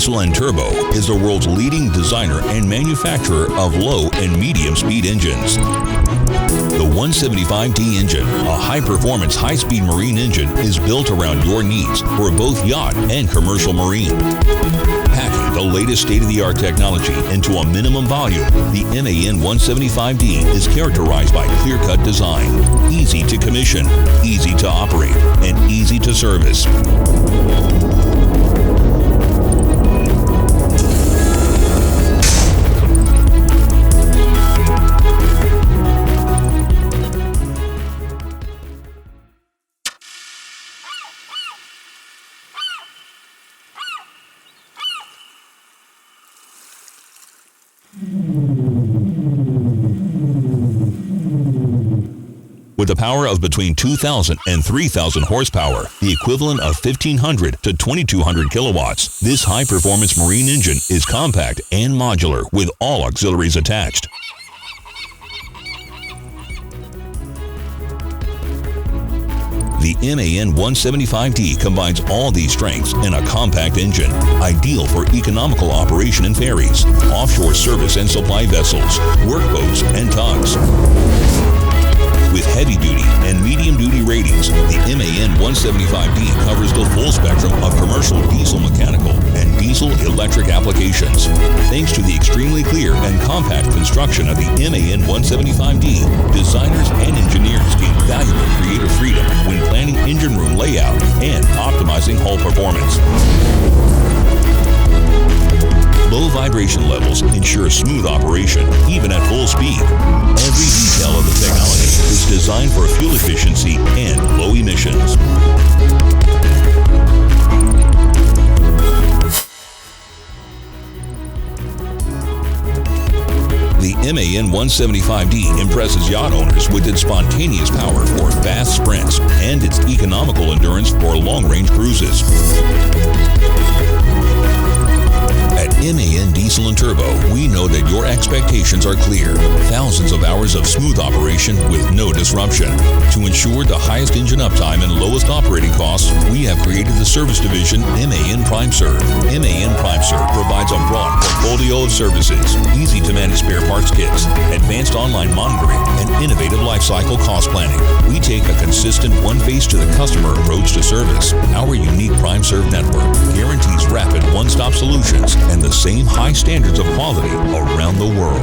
Diesel and Turbo is the world's leading designer and manufacturer of low and medium speed engines. The 175D engine, a high-performance, high-speed marine engine, is built around your needs for both yacht and commercial marine. Packing the latest state-of-the-art technology into a minimum volume, the MAN 175D is characterized by clear-cut design, easy to commission, easy to operate, and easy to service. With a power of between 2,000 and 3,000 horsepower, the equivalent of 1,500 to 2,200 kilowatts, this high-performance marine engine is compact and modular with all auxiliaries attached. The MAN 175D combines all these strengths in a compact engine, ideal for economical operation in ferries, offshore service and supply vessels, workboats, and tugs. With heavy-duty and medium-duty ratings, the MAN 175D covers the full spectrum of commercial diesel mechanical and diesel electric applications. Thanks to the extremely clear and compact construction of the MAN 175D, designers and engineers gain valuable creative freedom when planning engine room layout and optimizing hull performance. Low vibration levels ensure smooth operation, even at full speed. Every detail of the technology is designed for fuel efficiency and low emissions. The MAN 175D impresses yacht owners with its spontaneous power for fast sprints and its economical endurance for long-range cruises. At MAN Diesel and Turbo, we know that your expectations are clear. Thousands of hours of smooth operation with no disruption. To ensure the highest engine uptime and lowest operating costs, we have created the service division MAN PrimeServe. MAN PrimeServe provides a broad portfolio of services, easy to manage spare parts kits, advanced online monitoring, and innovative lifecycle cost planning. We take a consistent one-face to the customer approach to service. Our unique PrimeServe network guarantees rapid one-stop solutions and the same high standards of quality around the world.